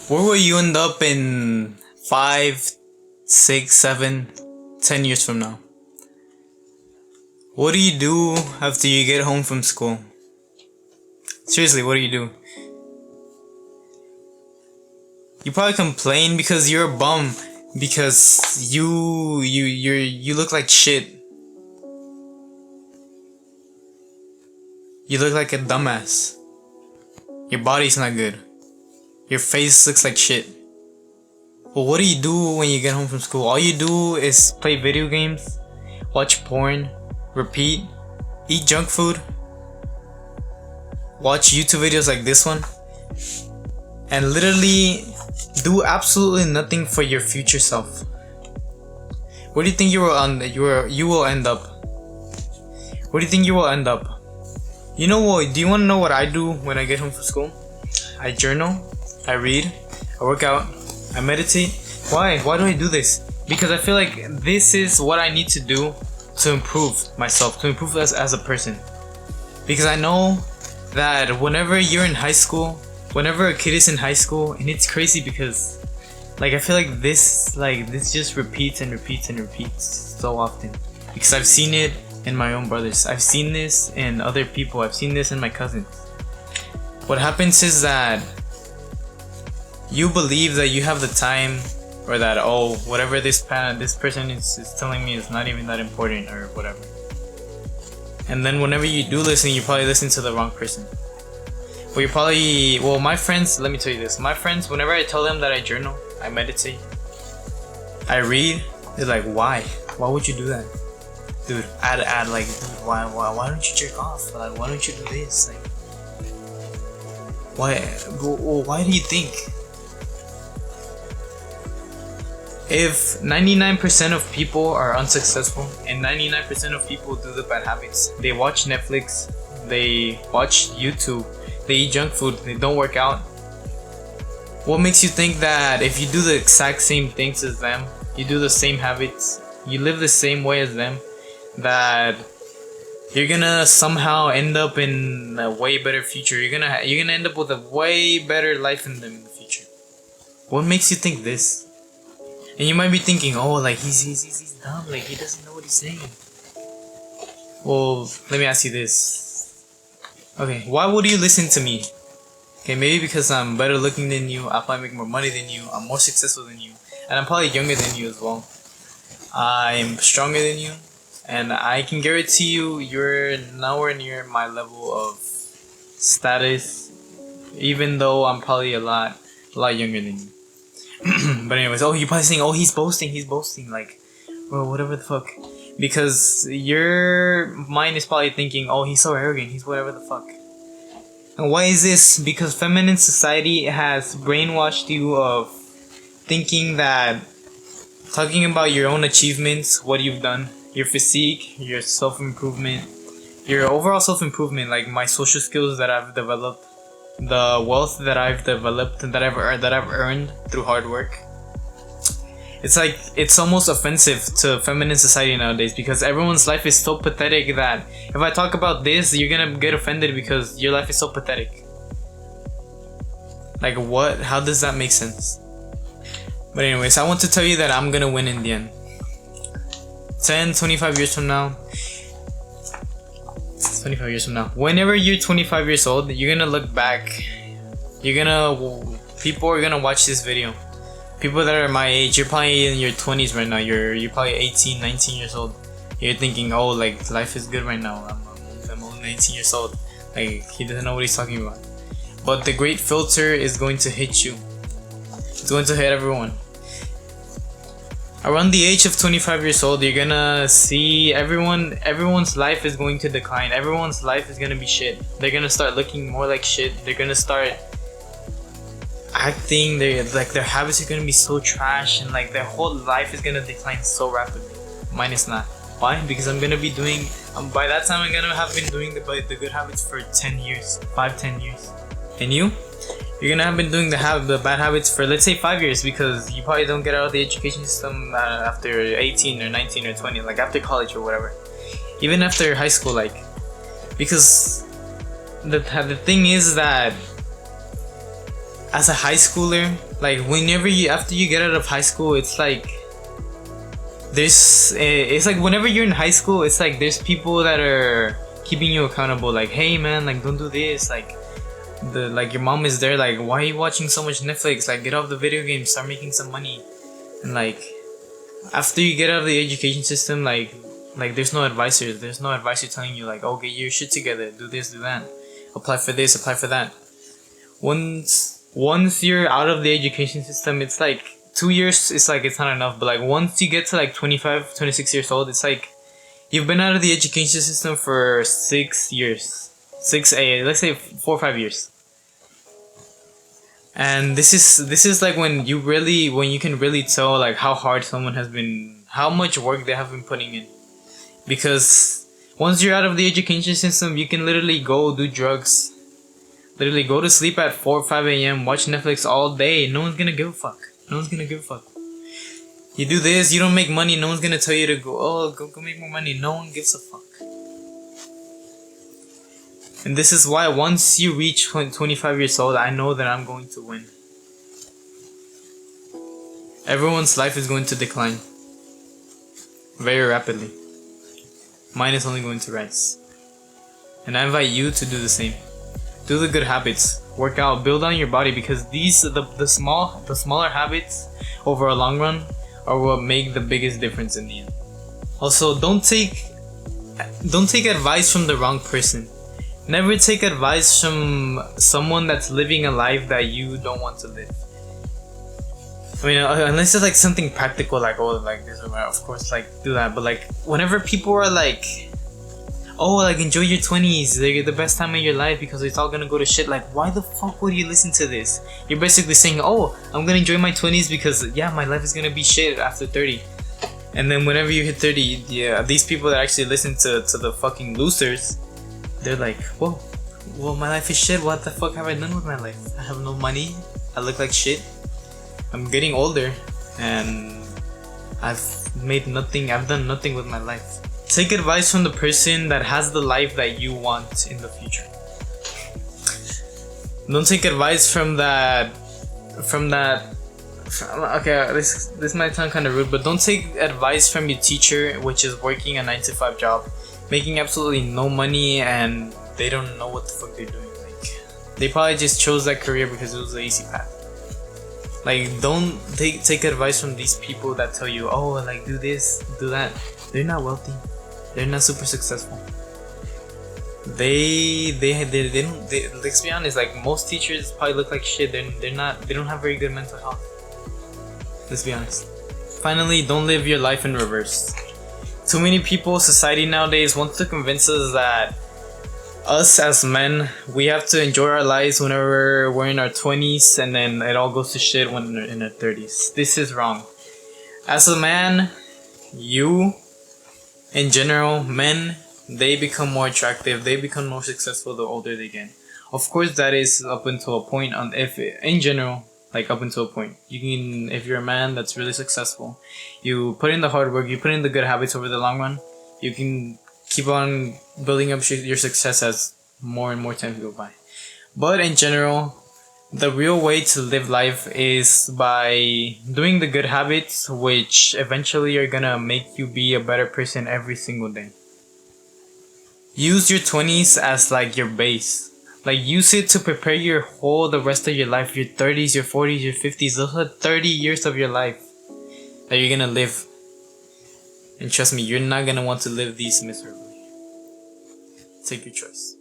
Where will you end up in 5, 6, 7, 10 years from now? What do you do after you get home from school? Seriously, what do you do? You probably complain because you're a bum, because you look like shit. You look like a dumbass. Your body's not good. Your face looks like shit. But what do you do when you get home from school? All you do is play video games, watch porn, repeat, eat junk food, watch YouTube videos like this one, and literally do absolutely nothing for your future self. Where do you think you will end up? Where do you think you will end up? You know what? Do you want to know what I do when I get home from school? I journal, I read, I work out, I meditate. Why? Why do I do this? Because I feel like this is what I need to do to improve myself, to improve as a person. Because I know that whenever you're in high school, whenever a kid is in high school, and it's crazy because I feel like this just repeats and repeats and repeats so often. Because I've seen it in my own brothers. I've seen this in other people. I've seen this in my cousins. What happens is that you believe that you have the time, or that whatever this person is telling me is not even that important or whatever. And then whenever you do listen, you probably listen to the wrong person. My friends, let me tell you this. My friends, whenever I tell them that I journal, I meditate, I read, they're like, why? Why would you do that? Dude, why don't you jerk off? Like, why don't you do this? Like, why do you think? If 99% of people are unsuccessful and 99% of people do the bad habits, they watch Netflix, they watch YouTube, they eat junk food, they don't work out, what makes you think that if you do the exact same things as them, you do the same habits, you live the same way as them, that you're gonna somehow end up in a way better future? You're gonna end up with a way better life in the future. What makes you think this? And you might be thinking, he's dumb, like he doesn't know what he's saying. Well, let me ask you this. Okay, why would you listen to me? Okay, maybe because I'm better looking than you, I probably make more money than you, I'm more successful than you, and I'm probably younger than you as well. I'm stronger than you, and I can guarantee you're nowhere near my level of status, even though I'm probably a lot younger than you. But anyways, you're probably saying, he's boasting, like, bro, whatever the fuck. Because your mind is probably thinking, he's so arrogant, he's whatever the fuck. And why is this? Because feminine society has brainwashed you of thinking that talking about your own achievements, what you've done, your physique, your self-improvement, your overall self-improvement, like my social skills that I've developed, the wealth that I've developed and that I've earned through hard work. It's almost offensive to feminine society nowadays, because everyone's life is so pathetic that if I talk about this, you're gonna get offended because your life is so pathetic. Like, what? How does that make sense? But anyways, I want to tell you that I'm gonna win in the end. 25 years from now, whenever you're 25 years old, you're gonna look back. People are gonna watch this video. People that are my age, you're probably in your 20s right now. You're probably 18, 19 years old. You're thinking, life is good right now. I'm only 19 years old. Like, he doesn't know what he's talking about. But the great filter is going to hit you. It's going to hit everyone. Around the age of 25 years old, you're gonna see everyone's life is going to decline. Everyone's life is gonna be shit. They're gonna start looking more like shit. They're gonna start acting, their habits are gonna be so trash, and like their whole life is gonna decline so rapidly. Mine is not. Why? Because I'm gonna be doing, by that time I'm gonna have been doing the good habits for 10 years, 5-10 years. And you're gonna have been doing the bad habits for, let's say, 5 years, because you probably don't get out of the education system after 18 or 19 or 20, like after college or whatever, even after high school, like, because the thing is that as a high schooler, like whenever you after you get out of high school, it's like it's like whenever you're in high school, it's like there's people that are keeping you accountable, like, hey man, like don't do this, like your mom is there, like, why are you watching so much Netflix, like get off the video game, start making some money. And like after you get out of the education system, like there's no advisor telling you like, oh, get your shit together, do this, do that, apply for this, apply for that. Once you're out of the education system, it's like 2 years, it's like it's not enough, but like once you get to like 25, 26 years old, it's like you've been out of the education system for 6 years, let's say 4 or 5 years. And this is like when you can really tell like how hard someone has been, how much work they have been putting in. Because once you're out of the education system, you can literally go do drugs, literally go to sleep at 4 or 5 a.m., watch Netflix all day. No one's gonna give a fuck. You do this, you don't make money, no one's gonna tell you to go make more money. No one gives a fuck. And this is why once you reach 25 years old, I know that I'm going to win. Everyone's life is going to decline very rapidly. Mine is only going to rise. And I invite you to do the same. Do the good habits. Work out. Build on your body, because the smaller habits over a long run are what make the biggest difference in the end. Also, don't take advice from the wrong person. Never take advice from someone that's living a life that you don't want to live. I mean, unless it's like something practical, like, oh, like this or that, of course, like do that. But like whenever people are like, oh, like enjoy your 20s, they're the best time of your life because it's all gonna go to shit, like why the fuck would you listen to this? You're basically saying, oh, I'm gonna enjoy my 20s because yeah, my life is gonna be shit after 30. And then whenever you hit 30, yeah, these people that actually listen to the fucking losers, they're like, whoa, well, my life is shit. What the fuck have I done with my life? I have no money. I look like shit. I'm getting older, and I've done nothing with my life. Take advice from the person that has the life that you want in the future. Don't take advice from that. Okay, this might sound kind of rude, but don't take advice from your teacher, which is working a 9-to-5 job, making absolutely no money, and they don't know what the fuck they're doing. Like, they probably just chose that career because it was the easy path. Like, don't take advice from these people that tell you, oh, like do this, do that. They're not wealthy. They're not super successful. They don't. Let's be honest. Like, most teachers probably look like shit. They don't have very good mental health. Let's be honest. Finally, don't live your life in reverse. Too many people, society nowadays wants to convince us that us as men, we have to enjoy our lives whenever we're in our 20s, and then it all goes to shit when we're in our 30s. This is wrong. As a man, you, in general, men, they become more attractive, they become more successful the older they get. Of course, that is up until a point. In general, like up until a point. You can, if you're a man that's really successful, you put in the hard work, you put in the good habits over the long run, you can keep on building up your success as more and more time go by. But in general, the real way to live life is by doing the good habits, which eventually are gonna make you be a better person every single day. Use your 20s as like your base. Like, use it to prepare the rest of your life. Your 30s, your 40s, your 50s. Those are 30 years of your life that you're gonna live. And trust me, you're not gonna want to live these miserably. Take your choice.